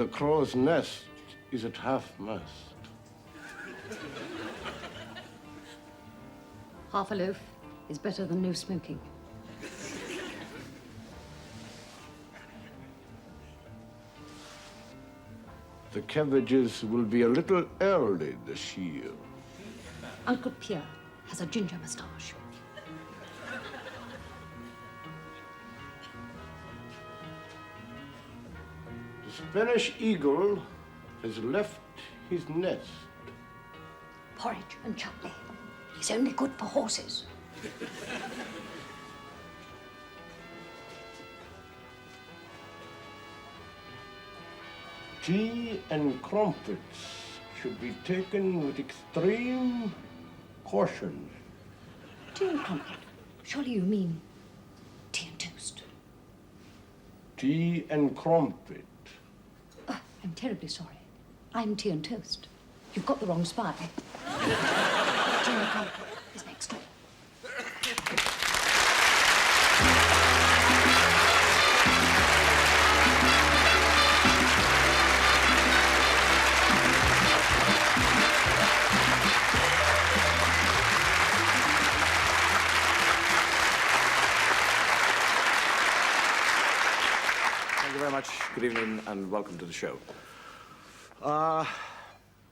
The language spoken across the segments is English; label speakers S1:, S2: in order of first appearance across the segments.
S1: The crow's nest is at half-mast.
S2: Half a loaf is better than no smoking.
S1: The cabbages will be a little early this year.
S2: Uncle Pierre has a ginger moustache.
S1: The Spanish eagle has left his nest.
S2: Porridge and chutney. He's only good for horses.
S1: Tea and crumpets should be taken with extreme caution.
S2: Tea and crumpet? Surely you mean tea and toast.
S1: Tea and crumpet.
S2: I'm terribly sorry. I'm tea and toast. You've got the wrong spy. Tea and crumpet is next door.
S3: Good evening and welcome to the show.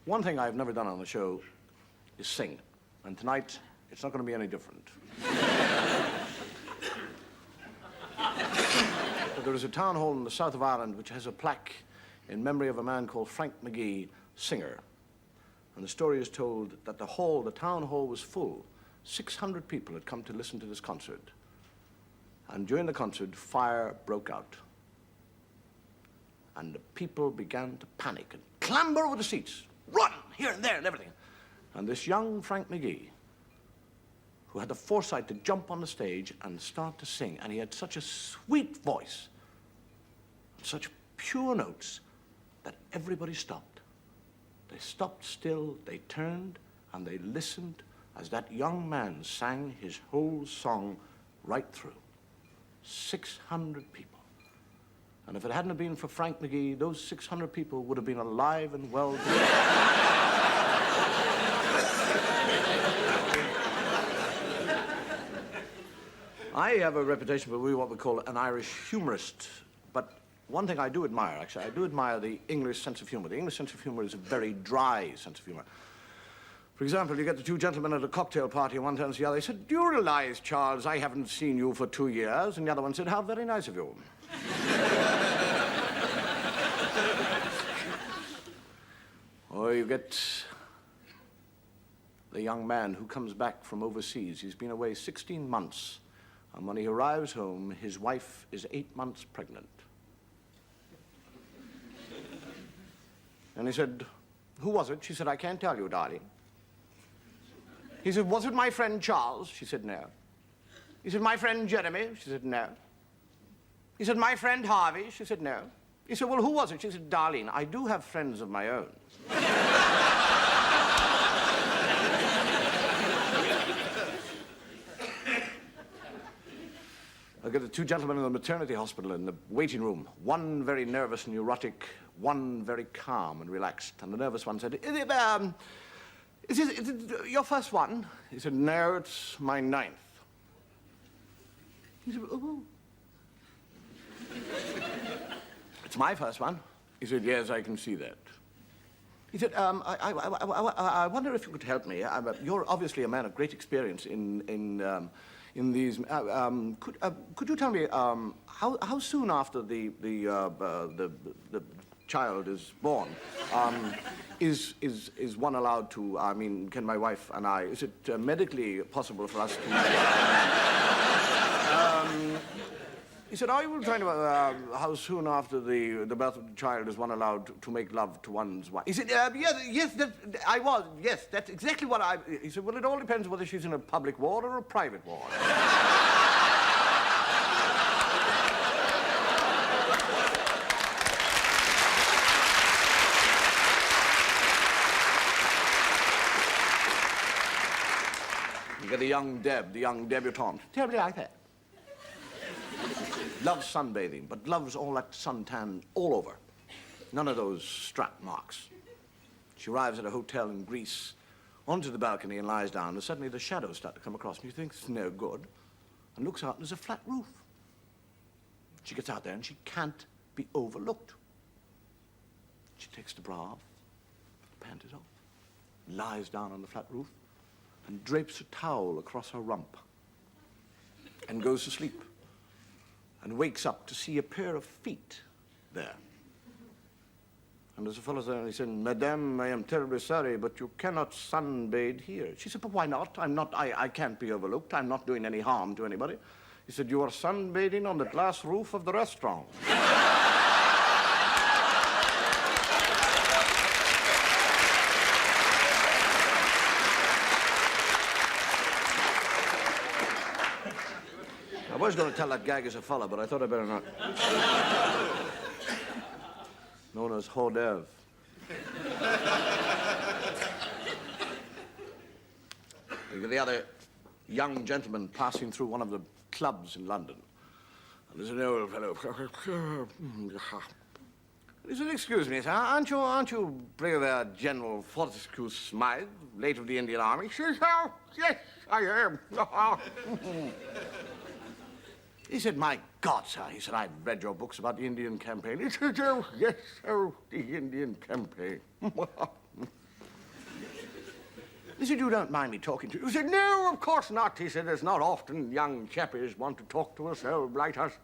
S3: One thing I've never done on the show is sing. And tonight, it's not going to be any different. There is a town hall in the south of Ireland which has a plaque in memory of a man called Frank McGee, singer. And the story is told that the town hall was full. 600 people had come to listen to this concert. And during the concert, fire broke out. And the people began to panic and clamber over the seats, run here and there and everything. And this young Frank McGee, who had the foresight to jump on the stage and start to sing, and he had such a sweet voice, such pure notes, that everybody stopped. They stopped still, they turned, and they listened as that young man sang his whole song right through. 600 people. And if it hadn't been for Frank McGee, those 600 people would have been alive and well. I have a reputation for being what we call an Irish humorist. But one thing I do admire, actually, I do admire the English sense of humor. The English sense of humor is a very dry sense of humor. For example, you get the two gentlemen at a cocktail party, and one turns to the other. He said, "Do you realize, Charles, I haven't seen you for 2 years?" And the other one said, "How very nice of you." Or you get the young man who comes back from overseas. He's been away 16 months, and when he arrives home, his wife is 8 months pregnant. And he said, "Who was it?" She said, "I can't tell you, darling." He said, "Was it my friend Charles?" She said, "No." He said, "My friend Jeremy?" She said, "No." He said, "My friend Harvey?" She said, "No." He said, "Well, who was it?" She said, "Darling, I do have friends of my own." I got the two gentlemen in the maternity hospital in the waiting room. One very nervous and neurotic, one very calm and relaxed. And the nervous one said, Is it your first one?" He said, "No, it's my 9th. He said, "Oh." "It's my first one." He said, "Yes, I can see that." He said, I wonder if you could help me. You're obviously a man of great experience in these. Could you tell me how soon after the child is born is one allowed to? I mean, can my wife and I? Is it medically possible for us to? He said, "Are you trying to how soon after the birth of the child is one allowed to make love to one's wife?" He said, "Yes, I was. Yes, that's exactly what I." He said, "Well, it all depends whether she's in a public ward or a private ward." You get the young debutante. Terribly like that. Loves sunbathing, but loves all that suntan all over. None of those strap marks. She arrives at a hotel in Greece, onto the balcony and lies down, and suddenly the shadows start to come across, and you think it's no good, and looks out, and there's a flat roof. She gets out there, and she can't be overlooked. She takes the bra off, the pant is off, lies down on the flat roof, and drapes a towel across her rump, and goes to sleep, and wakes up to see a pair of feet there. And there's a fellow there, and he said, "Madame, I am terribly sorry, but you cannot sunbathe here." She said, "But why not? I can't be overlooked. I'm not doing any harm to anybody." He said, "You are sunbathing on the glass roof of the restaurant." I was going to tell that gag as a fella, but I thought I'd better not. Known as hors d'oeuvre. The other young gentleman passing through one of the clubs in London. And there's an old fellow. He said, "Excuse me, sir, aren't you Brigadier General Fortescue Smythe, late of the Indian Army?" He says, "Oh, yes, I am." He said, "My God, sir," he said, "I've read your books about the Indian campaign." He said, "Oh, yes, oh, the Indian campaign." He said, "You don't mind me talking to you?" He said, "No, of course not." He said, "It's not often young chappies want to talk to us, like us.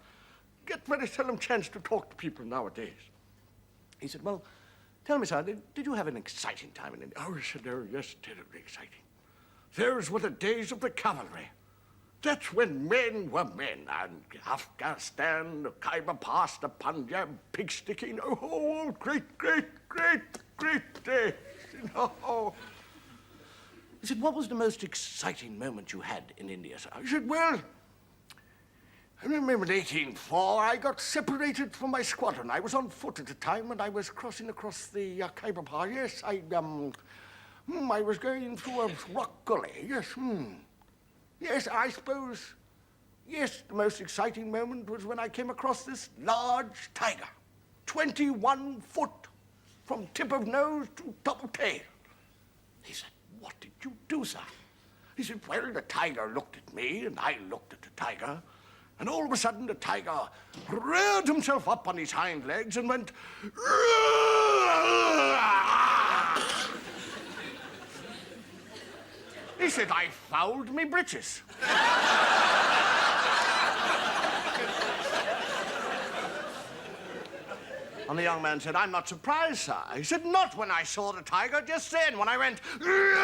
S3: Get very seldom chance to talk to people nowadays." He said, "Well, tell me, sir, did you have an exciting time in India?" Oh, he said, "Oh, yes, terribly exciting. Those were the days of the cavalry. That's when men were men, and Afghanistan, the Khyber Pass, the Punjab, pig sticking, oh, great, great, great, great days, you know." He said, "What was the most exciting moment you had in India, sir?" I said, "Well, I remember in 1804, I got separated from my squadron. I was on foot at the time, and I was crossing across the Khyber Pass. Yes, I was going through a rock gully, yes, Yes, I suppose, yes, the most exciting moment was when I came across this large tiger, 21 foot, from tip of nose to top of tail." He said, "What did you do, sir?" He said, "Well, the tiger looked at me, and I looked at the tiger, and all of a sudden the tiger reared himself up on his hind legs and went, 'Roar!'" He said, "I fouled me breeches." And the young man said, "I'm not surprised, sir." He said, "Not when I saw the tiger, just then, when I went, 'Roar!'"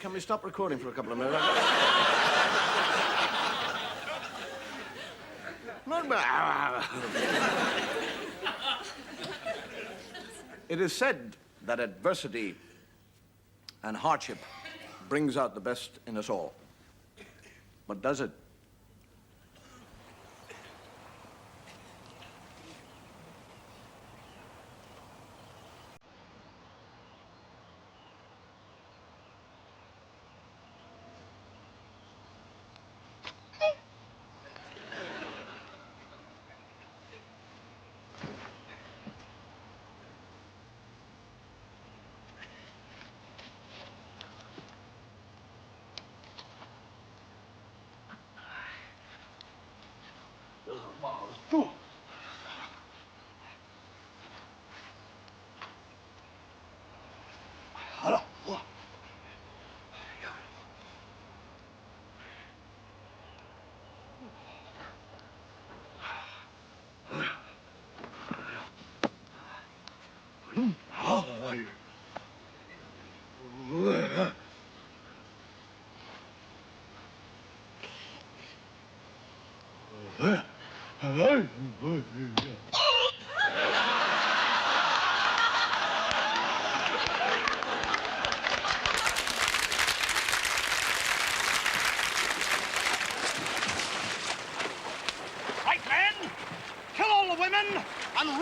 S3: Can we stop recording for a couple of minutes? It is said that adversity and hardship brings out the best in us all. But does it?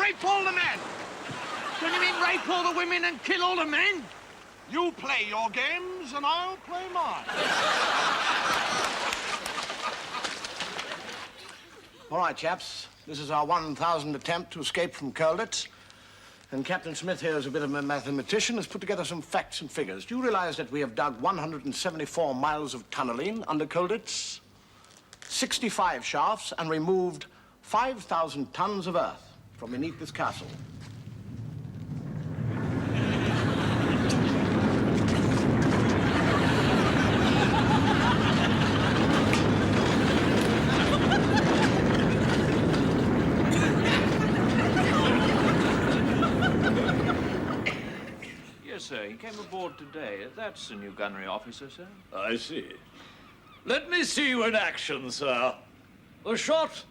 S4: rape all the men? Don't you mean rape all the women and kill all the men? You play your games and I'll play mine.
S3: All right, chaps. This is our 1,000th attempt to escape from Colditz. And Captain Smith here is a bit of a mathematician, has put together some facts and figures. Do you realize that we have dug 174 miles of tunneling under Colditz, 65 shafts, and removed 5,000 tons of earth from beneath this castle?
S5: Yes, sir. He came aboard today. That's the new gunnery officer, sir.
S6: I see. Let me see you in action, sir. A shot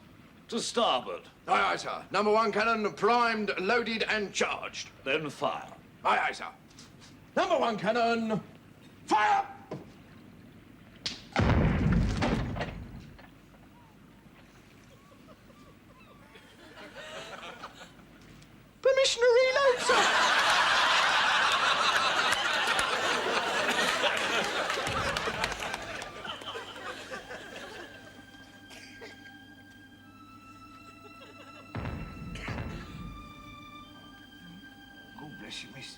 S6: to starboard.
S4: Aye, aye, sir. Number 1 cannon primed, loaded, and charged.
S6: Then fire.
S4: Aye, aye, sir. Number 1 cannon, fire!
S3: Permission to reload, sir.
S4: God bless you, miss.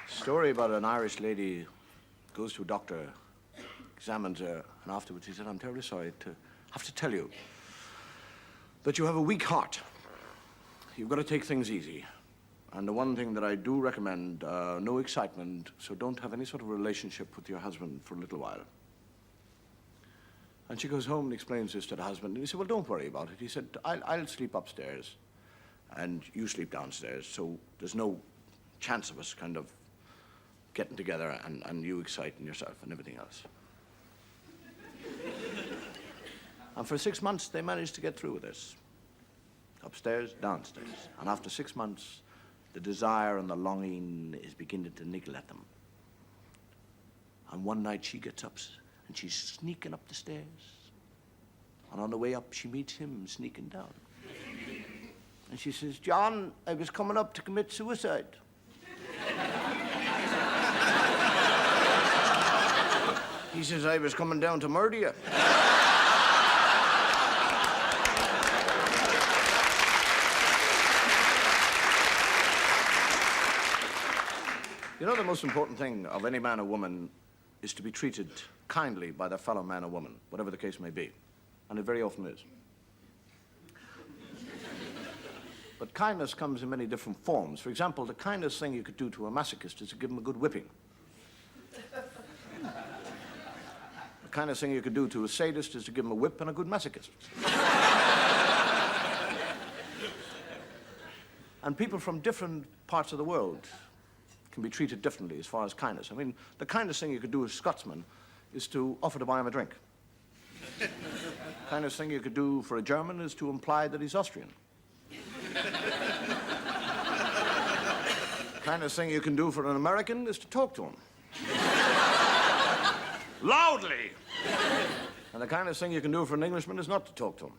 S3: Story about an Irish lady goes to a doctor, examines her, and afterwards he said, I'm terribly sorry to have to tell you that you have a weak heart. You've got to take things easy. And the one thing that I do recommend, no excitement, so don't have any sort of relationship with your husband for a little while. And she goes home and explains this to the husband, and he said, well, don't worry about it. He said, I'll sleep upstairs, and you sleep downstairs, so there's no chance of us kind of getting together and you exciting yourself and everything else. And for 6 months, they managed to get through with this. Upstairs, downstairs. And after 6 months, the desire and the longing is beginning to niggle at them. And one night she gets up and she's sneaking up the stairs. And on the way up, she meets him sneaking down. And she says, John, I was coming up to commit suicide. He says, I was coming down to murder you. You know, the most important thing of any man or woman is to be treated kindly by their fellow man or woman, whatever the case may be. And it very often is. But kindness comes in many different forms. For example, the kindest thing you could do to a masochist is to give him a good whipping. The kindest thing you could do to a sadist is to give him a whip and a good masochist. And people from different parts of the world can be treated differently as far as kindness. I mean, the kindest thing you could do as a Scotsman is to offer to buy him a drink. The kindest thing you could do for a German is to imply that he's Austrian. The kindest thing you can do for an American is to talk to him. Loudly! And the kindest thing you can do for an Englishman is not to talk to him.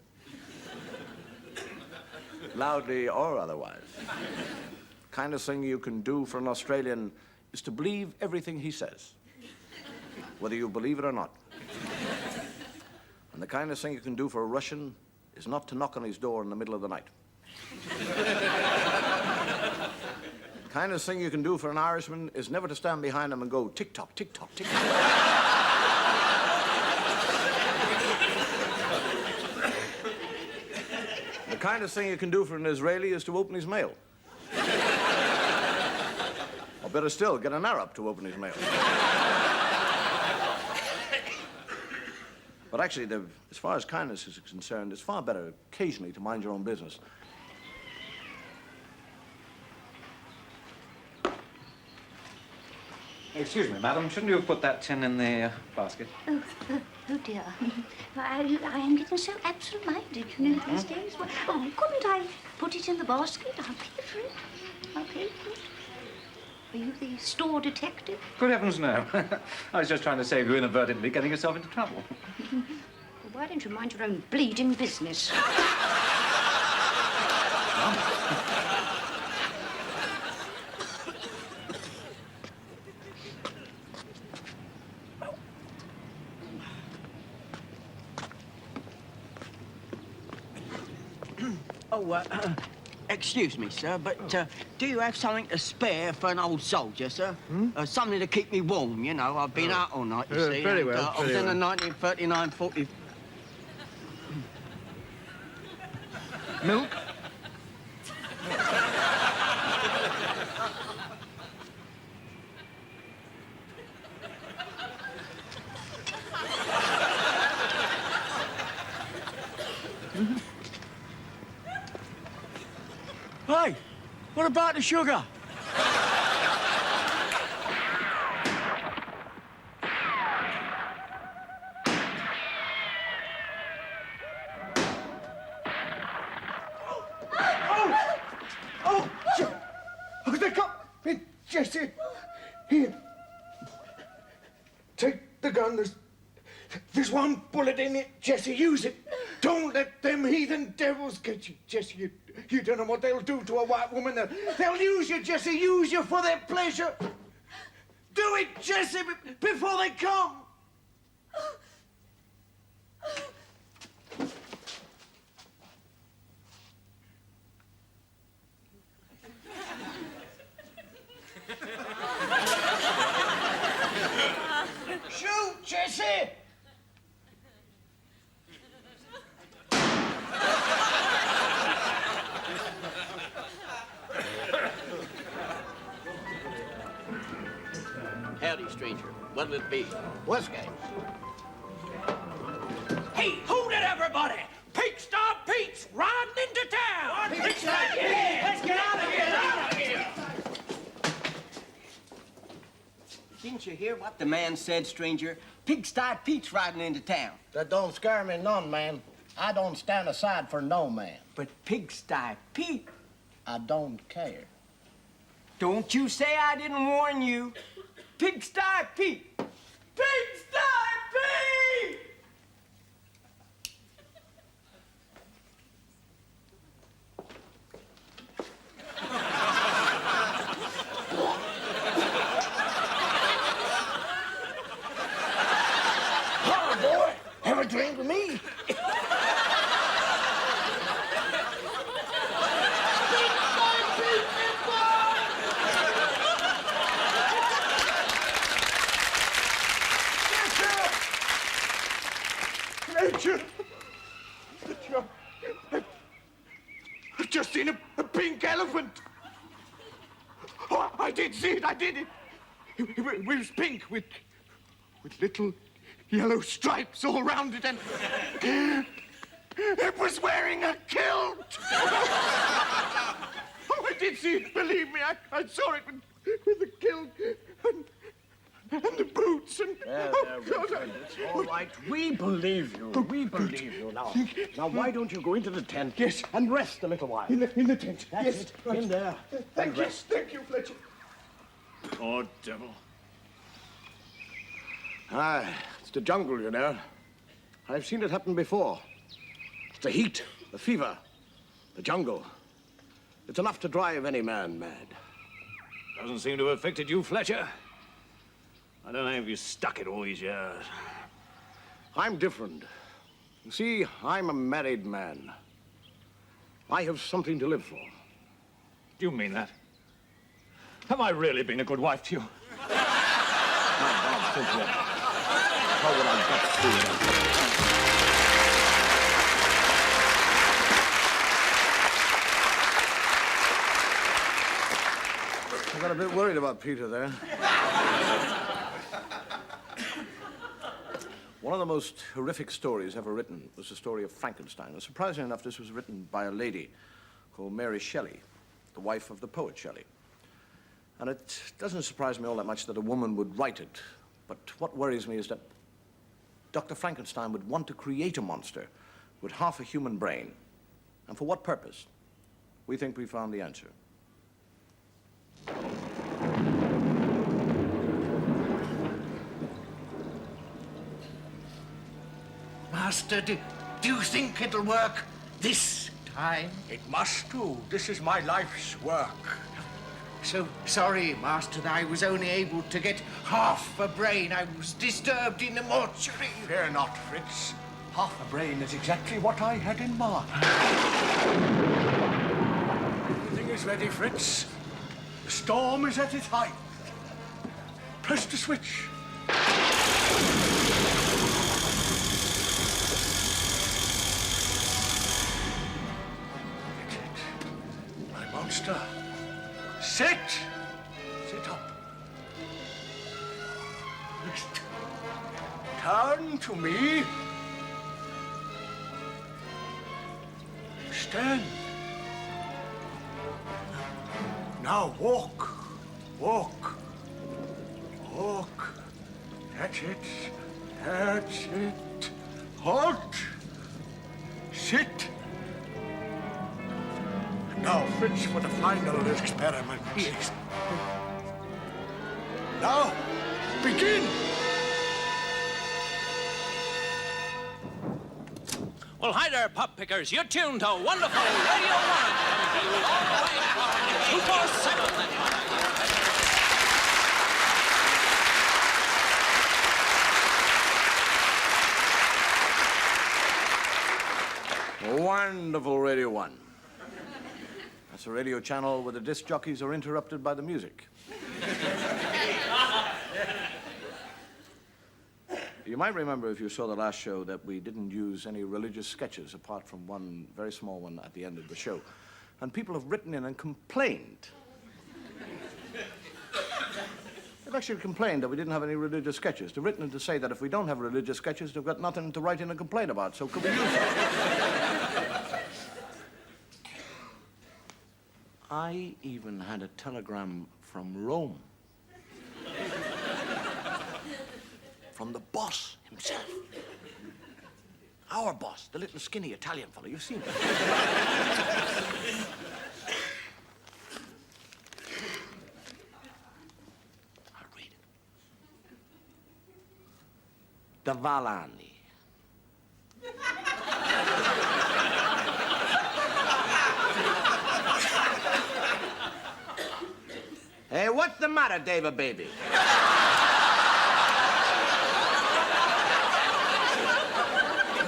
S3: Loudly or otherwise. The kindest thing you can do for an Australian is to believe everything he says, whether you believe it or not. And the kindest thing you can do for a Russian is not to knock on his door in the middle of the night. The kindest thing you can do for an Irishman is never to stand behind him and go tick-tock, tick-tock, tick-tock. The kindest thing you can do for an Israeli is to open his mail. Or better still, get an Arab to open his mail. But actually, as far as kindness is concerned, it's far better occasionally to mind your own business.
S7: Excuse me, madam. Shouldn't you have put that tin in the basket?
S2: Oh, dear. I am getting so absent-minded, you know, these days. Well, oh, couldn't I put it in the basket? I'll pay for it. I'll pay for it. Are you the store detective?
S7: Good heavens, no. I was just trying to save you inadvertently getting yourself into trouble.
S2: Well, why don't you mind your own bleeding business?
S8: Oh, excuse me, sir, but do you have something to spare for an old soldier, sir? Something to keep me warm, you know. I've been out all night, you see.
S1: Very
S8: and,
S1: well,
S8: I was
S1: very
S8: in a
S1: well.
S8: 1939-40... Milk? Hey, what about the sugar?
S1: Oh, they come! Hey, Jesse! Here. Take the gun. There's one bullet in it. Jesse, use it. Don't let them heathen devils get you. Jesse, you don't know what they'll do to a white woman. They'll use you, Jesse. Use you for their pleasure. Do it, Jesse, before they come. Shoot, Jesse!
S8: Howdy, stranger. What'll it be?
S1: Whiskey.
S4: Hey, hold it, everybody! Pigsty Pete's riding into town! Pigsty Pete! Let's get out of here! Out of here!
S8: Didn't you hear what the man said, stranger? Pigsty Pete's riding into town.
S3: That don't scare me none, man. I don't stand aside for no man.
S8: But Pigsty Pete,
S3: I don't care.
S8: don't you say I didn't warn you. Pigsty Pete! Pigsty Pete!
S1: Have a drink with me. Nature! I've just seen a pink elephant. Oh, I did see it, I did it. It was pink with little yellow stripes all round it, and it was wearing a kilt. Oh, I did see it, believe me. I saw it with the kilt and the boots and... oh, God,
S3: It's all right. We believe you. We believe you now. Now, why don't you go into the tent?
S1: Yes.
S3: And rest a little while.
S1: in the tent.
S3: That's
S1: Yes,
S3: it.
S1: right.
S3: In there.
S1: Thank you, Fletcher.
S6: Poor devil.
S3: Aye, it's the jungle, you know. I've seen it happen before. It's the heat, the fever, the jungle. It's enough to drive any man mad.
S6: Doesn't seem to have affected you, Fletcher. I don't know if you stuck it all these years.
S3: I'm different. You see, I'm a married man. I have something to live for.
S6: Do you mean that? Have I really been a good wife to you?
S3: My God, Cynthia. How would I get through it? got a bit worried about Peter there. One of the most horrific stories ever written was the story of Frankenstein. And surprisingly enough, this was written by a lady called Mary Shelley, the wife of the poet Shelley. And it doesn't surprise me all that much that a woman would write it. But what worries me is that Dr. Frankenstein would want to create a monster with half a human brain. And for what purpose? We think we found the answer.
S1: Master, do you think it'll work this time?
S4: It must do. This is my life's work.
S1: So sorry, Master, that I was only able to get half a brain. I was disturbed in the mortuary.
S4: Fear not, Fritz. Half a brain is exactly what I had in mind. Everything is ready, Fritz. The storm is at its height. Press the switch. That's it. My monster. Sit! Sit up. Turn to me. Stand. Now walk. Walk. Walk. That's it. That's it. Halt. Sit. Now, Fritz, for the final experiment. Yes. Now, begin.
S5: Well, hi there, pop pickers. You're tuned to wonderful Radio 1, coming to you all the way from 247.
S3: Wonderful Radio 1. That's a radio channel where the disc jockeys are interrupted by the music. You might remember, if you saw the last show, that we didn't use any religious sketches apart from one very small one at the end of the show. And people have written in and complained. They've actually complained that we didn't have any religious sketches. They've written in to say that if we don't have religious sketches, they've got nothing to write in and complain about, so could we use them? I even had a telegram from Rome. From the boss himself. Our boss, the little skinny Italian fellow. You've seen him. I'll read it. The Valani. Hey, what's the matter, David, baby?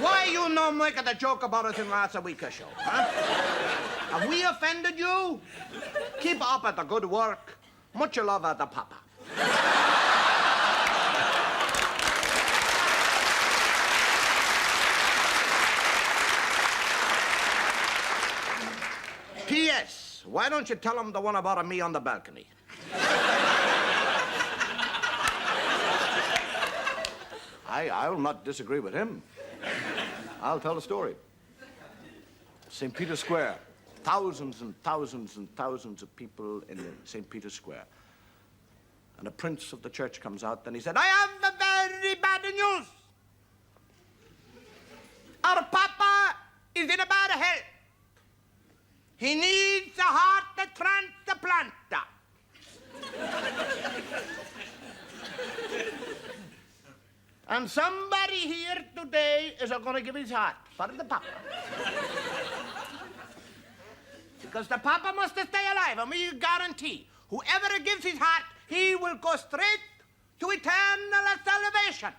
S3: Why you no making a joke about us in last week's show, huh? Have we offended you? Keep up at the good work. Much love at the papa. P.S. Why don't you tell him the one about me on the balcony? I'll not disagree with him. I'll tell the story. St. Peter's Square. Thousands and thousands and thousands of people in St. Peter's Square. And the prince of the church comes out and he said, I have a very bad news. Our papa is in a bad health. He needs a heart transplant. And somebody here today is going to give his heart for the papa. Because the papa must stay alive, and we guarantee whoever gives his heart, he will go straight to eternal salvation.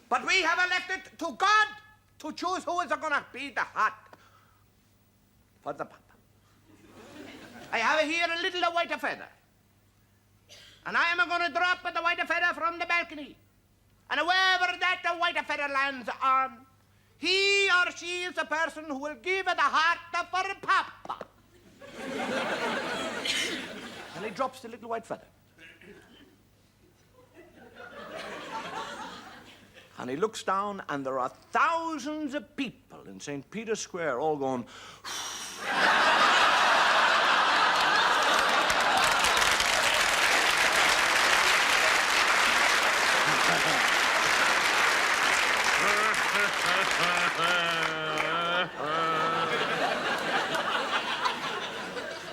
S3: But we have left it to God to choose who is going to be the heart for the papa. I have here a little white feather. And I am going to drop the white feather from the balcony. And wherever that white feather lands on, he or she is the person who will give the heart for Papa. And he drops the little white feather. And he looks down, and there are thousands of people in St. Peter's Square all going...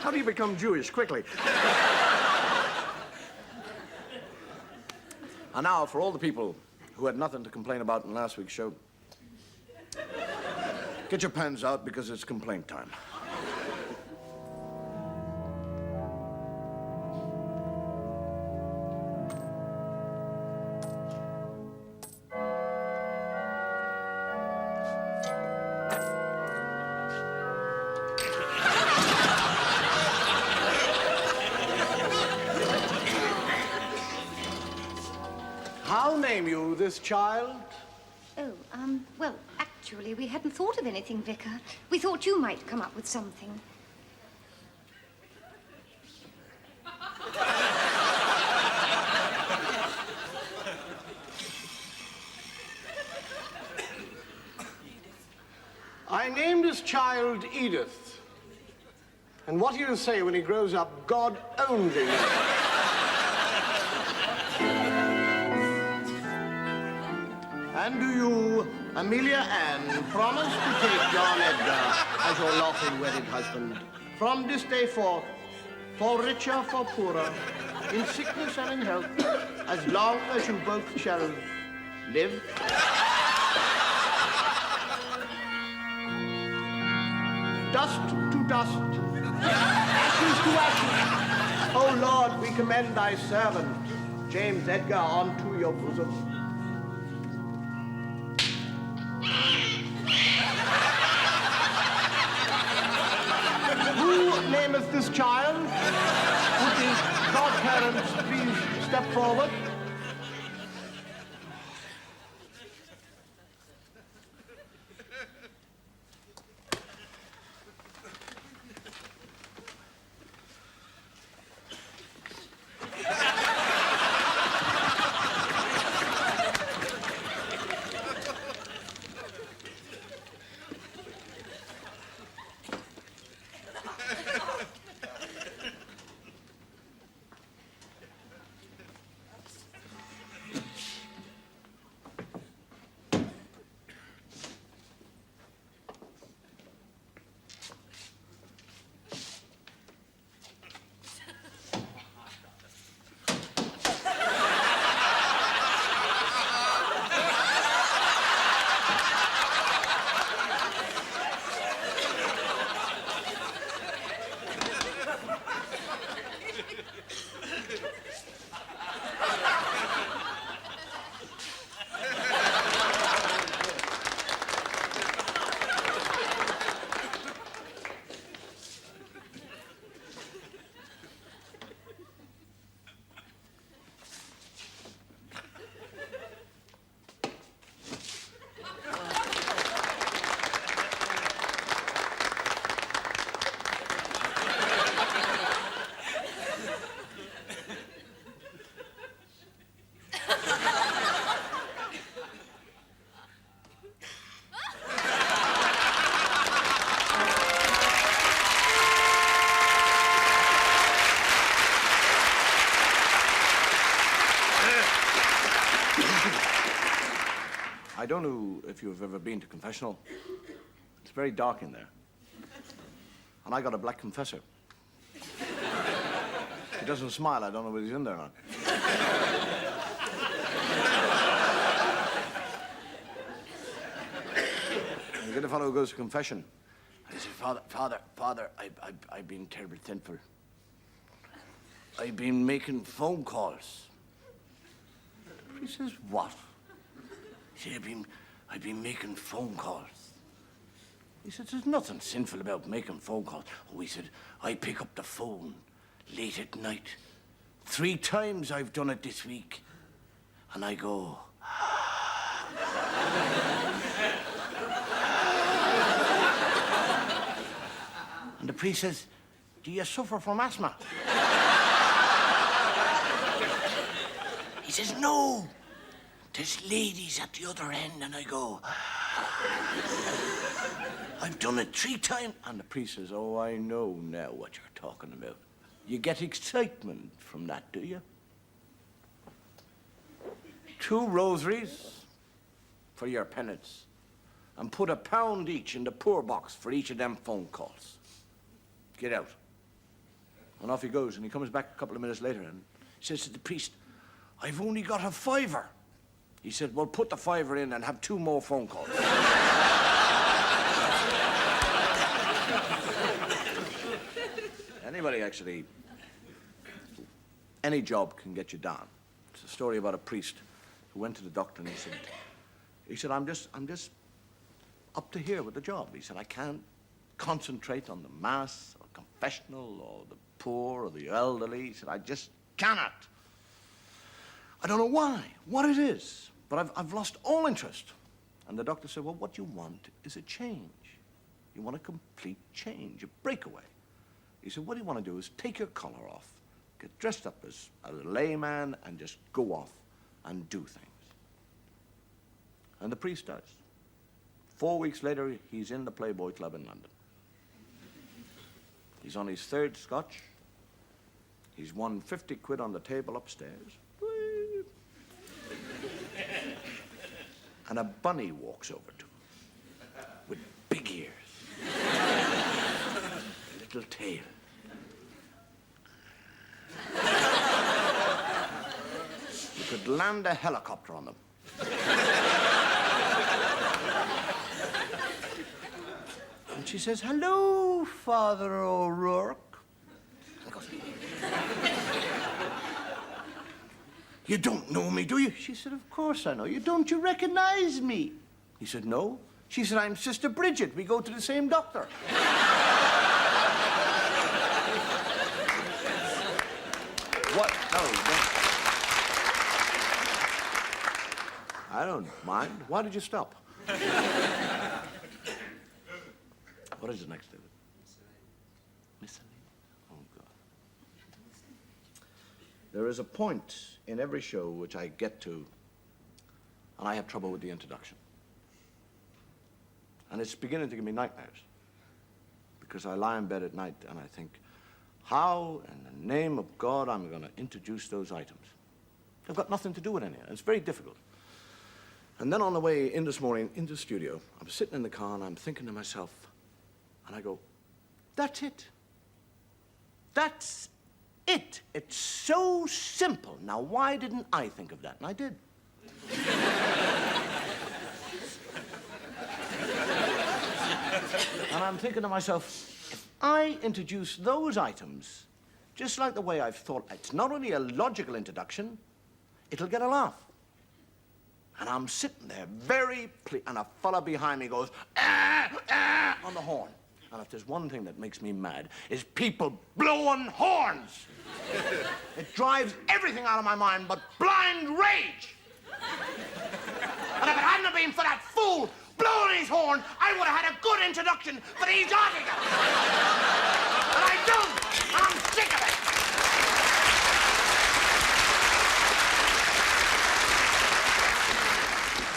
S3: How do you become Jewish quickly? And now, for all the people who had nothing to complain about in last week's show, get your pens out because it's complaint time. How name you this child?
S2: Oh, well, actually, we hadn't thought of anything, Vicar. We thought you might come up with something.
S3: I named this child Edith. And what do you say when he grows up? God only knows. And do you, Amelia Ann, promise to take John Edgar as your lawful wedded husband from this day forth, for richer, for poorer, in sickness and in health, as long as you both shall live? Dust to dust, ashes to ashes. O Lord, we commend thy servant, James Edgar, unto your bosom. Who nameth this child? Would the godparents please step forward? I don't know if you've ever been to confessional. It's very dark in there. And I got a black confessor. He doesn't smile. I don't know whether he's in there or not. You get a fellow who goes to confession. And he says, Father, I've been terribly sinful. I've been making phone calls. He says, what? He said, I've been making phone calls. He said, there's nothing sinful about making phone calls. Oh, he said, I pick up the phone late at night. 3 times I've done it this week. And I go, and the priest says, do you suffer from asthma? says, no, there's ladies at the other end. And I go, I've done it 3 times. And the priest says, oh, I know now what you're talking about. You get excitement from that, do you? 2 rosaries for your penance, and put £1 each in the poor box for each of them phone calls. Get out. And off he goes, and he comes back a couple of minutes later and says to the priest, I've only got a £5. He said, well, put the £5 in and have 2 more phone calls. Anybody, actually, any job can get you down. It's a story about a priest who went to the doctor and he said, I'm just up to here with the job. He said, I can't concentrate on the mass or confessional or the poor or the elderly. He said, I just cannot. I don't know why, what it is, but I've lost all interest. And the doctor said, well, what you want is a change. You want a complete change, a breakaway. He said, what you want to do is take your collar off, get dressed up as a layman, and just go off and do things. And the priest does. 4 weeks later, he's in the Playboy Club in London. He's on his 3rd scotch. He's won 50 quid on the table upstairs. And a bunny walks over to him with big ears, a little tail. You could land a helicopter on them. And she says, hello, Father O'Rourke. And goes, you don't know me, do you? She said, of course I know you. Don't you recognize me? He said, no. She said, I'm Sister Bridget. We go to the same doctor. What? Oh, I don't mind. Why did you stop? What is it next, David? Miscellany? Oh, God. There is a point in every show which I get to, and I have trouble with the introduction. And it's beginning to give me nightmares. Because I lie in bed at night and I think, how in the name of God I'm going to introduce those items? They've got nothing to do with any of it. It's very difficult. And then on the way in this morning, into the studio, I'm sitting in the car and I'm thinking to myself, and I go, that's it. That's it. It's so simple. Now, why didn't I think of that? And I did. And I'm thinking to myself, if I introduce those items, just like the way I've thought, it's not only a logical introduction, it'll get a laugh. And I'm sitting there very pleased, and a fella behind me goes, ah, ah, on the horn. And if there's one thing that makes me mad, is people blowing horns. It drives everything out of my mind but blind rage. And if it hadn't been for that fool blowing his horn, I would have had a good introduction for these articles. But I don't. I'm sick of it.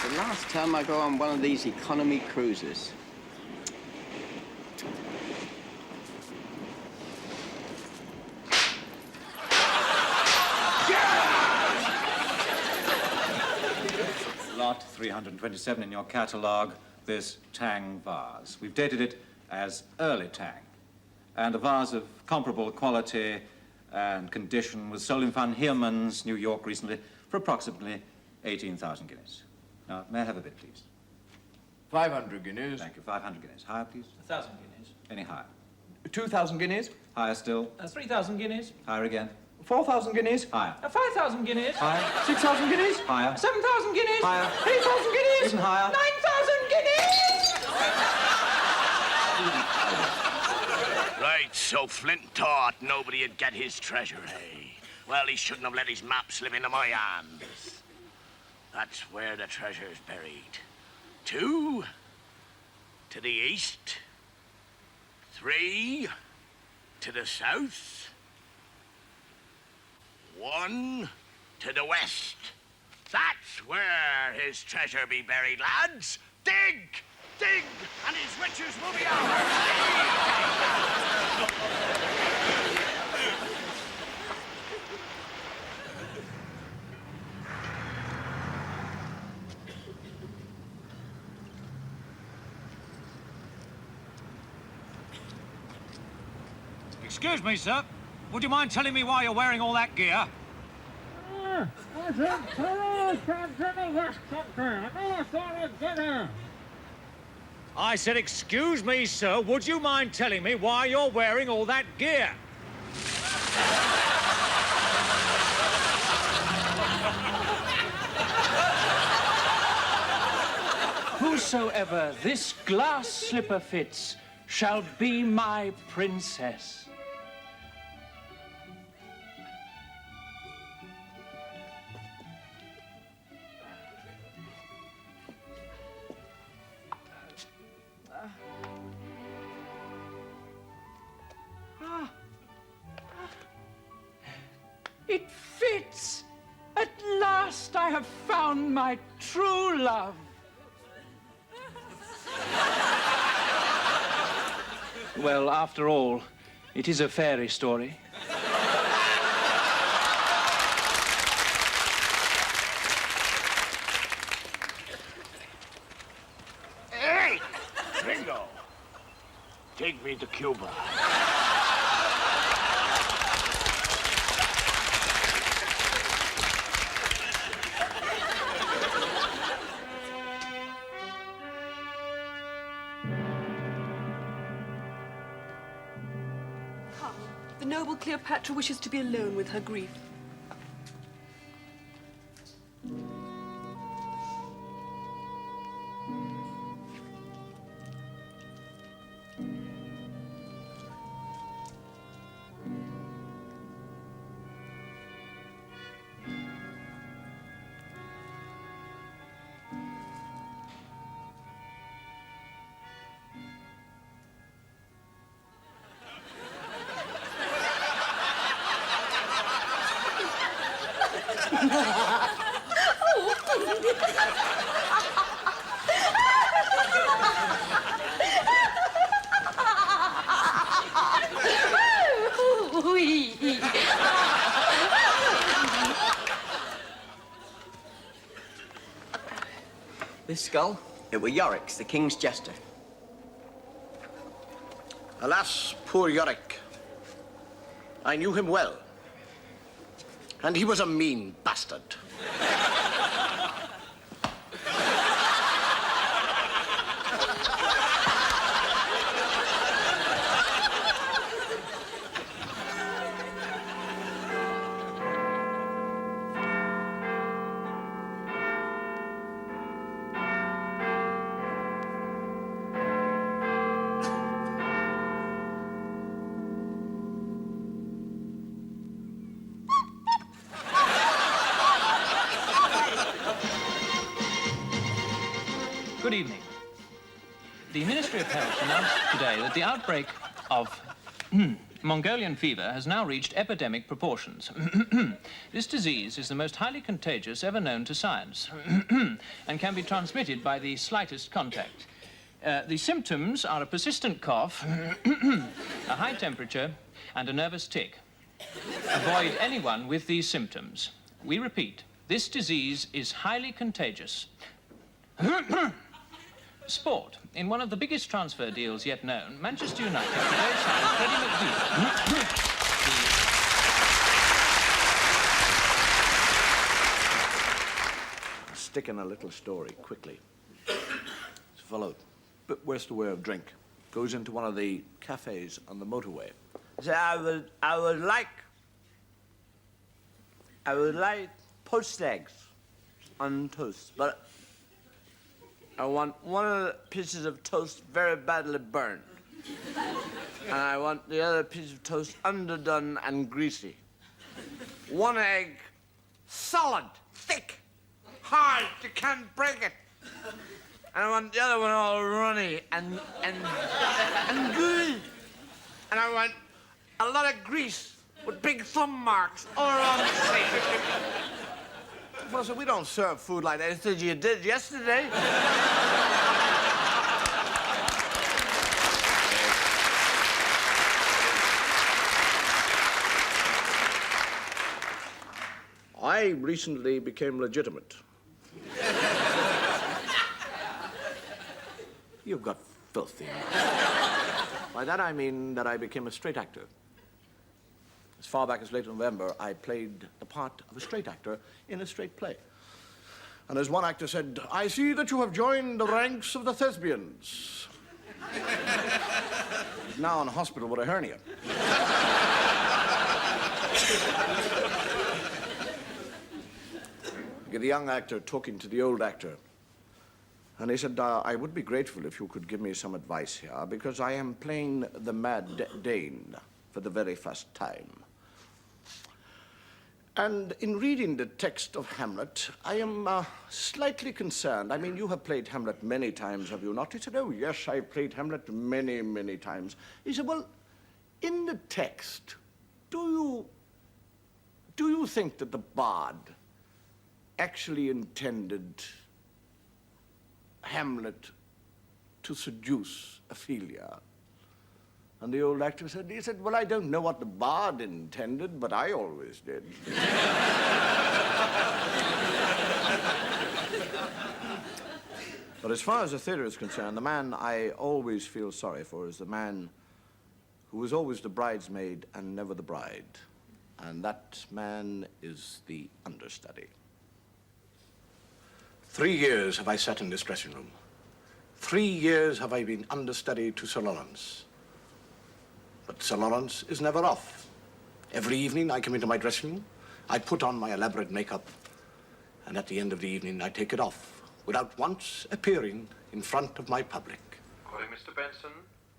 S8: The last time I go on one of these economy cruises.
S7: Lot 327 in your catalogue, this Tang vase. We've dated it as early Tang. And a vase of comparable quality and condition was sold in Van Heerman's, New York, recently for approximately 18,000 guineas. Now, may I have a bid, please?
S9: 500 guineas.
S7: Thank you. 500 guineas. Higher, please?
S5: 1,000 guineas.
S7: Any higher?
S9: 2,000 guineas.
S7: Higher still?
S5: 3,000 guineas.
S7: Higher again?
S9: 4,000 guineas.
S7: Higher.
S5: 5,000 guineas.
S7: Higher?
S9: 6,000 guineas.
S7: Higher?
S5: 7,000 guineas.
S7: Higher?
S5: 8,000 guineas.
S7: Even higher?
S5: 9,000 guineas.
S4: Right, so Flint thought nobody'd get his treasure, eh? Well, he shouldn't have let his map slip into my hands. That's where the treasure's buried. 2 to the east, 3 to the south, 1 to the west. That's where his treasure be buried, lads. Dig! Dig! And his riches will be ours.
S5: Excuse me, sir. Would you mind telling me why you're wearing all that gear? I said, excuse me, sir. Would you mind telling me why you're wearing all that gear?
S10: Whosoever this glass slipper fits shall be my princess. It fits! At last I have found my true love. Well, after all, it is a fairy story.
S4: Hey! Ringo! Take me to Cuba.
S11: The noble Cleopatra wishes to be alone with her grief.
S8: This skull, it were Yorick's, the king's jester.
S3: Alas, poor Yorick. I knew him well. And he was a mean bastard.
S10: Good evening. The Ministry of Health announced today that the outbreak of Mongolian fever has now reached epidemic proportions. This disease is the most highly contagious ever known to science and can be transmitted by the slightest contact. The symptoms are a persistent cough, a high temperature, and a nervous tic. Avoid anyone with these symptoms. We repeat, this disease is highly contagious. Sport. In one of the biggest transfer deals yet known, Manchester United today signed Freddie McGee.
S3: Stick in a little story, quickly. This fellow, bit worse to wear of drink, goes into one of the cafes on the motorway.
S12: So I would like poached eggs on toast, but I want one of the pieces of toast very badly burned. And I want the other piece of toast underdone and greasy. One egg, solid, thick, hard, you can't break it. And I want the other one all runny and good. And I want a lot of grease with big thumb marks all around the face.
S3: Well, sir, we don't serve food like that. It's you did yesterday. I recently became legitimate. You've got filthy mouth. By that I mean that I became a straight actor. As far back as late November, I played the part of a straight actor in a straight play. And as one actor said, I see that you have joined the ranks of the thespians. He's now in hospital with a hernia. The young actor talking to the old actor. And he said, I would be grateful if you could give me some advice here, because I am playing the Mad Dane for the very first time. And in reading the text of Hamlet, I am slightly concerned. I mean, you have played Hamlet many times, have you not? He said, oh, yes, I've played Hamlet many, many times. He said, well, in the text, do you think that the bard actually intended Hamlet to seduce Ophelia? And the old actor said, well, I don't know what the bard intended, but I always did. But as far as the theater is concerned, the man I always feel sorry for is the man who was always the bridesmaid and never the bride. And that man is the understudy. 3 years have I sat in this dressing room. 3 years have I been understudy to Sir Lawrence. But Sir Lawrence is never off. Every evening I come into my dressing room, I put on my elaborate makeup, and at the end of the evening I take it off without once appearing in front of my public.
S13: Calling Mr. Benson.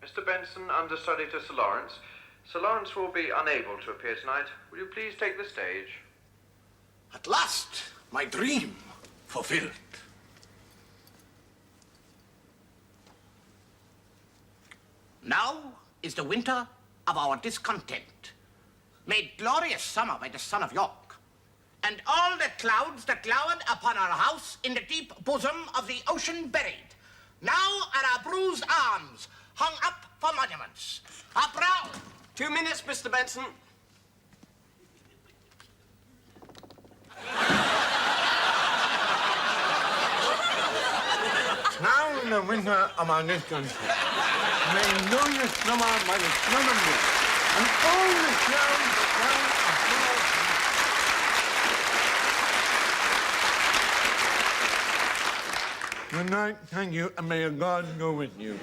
S13: Mr. Benson, understudy to Sir Lawrence. Sir Lawrence will be unable to appear tonight. Will you please take the stage?
S3: At last, my dream fulfilled.
S4: Now is the winter of our discontent, made glorious summer by the son of York, and all the clouds that glowered upon our house in the deep bosom of the ocean buried, now are our bruised arms hung up for monuments. Our brow...
S12: 2 minutes, Mr. Benson.
S1: Now in the winter of our discontent, may glorious summer by the son of York, and all the clouds down Good night, thank you, and may God go with you.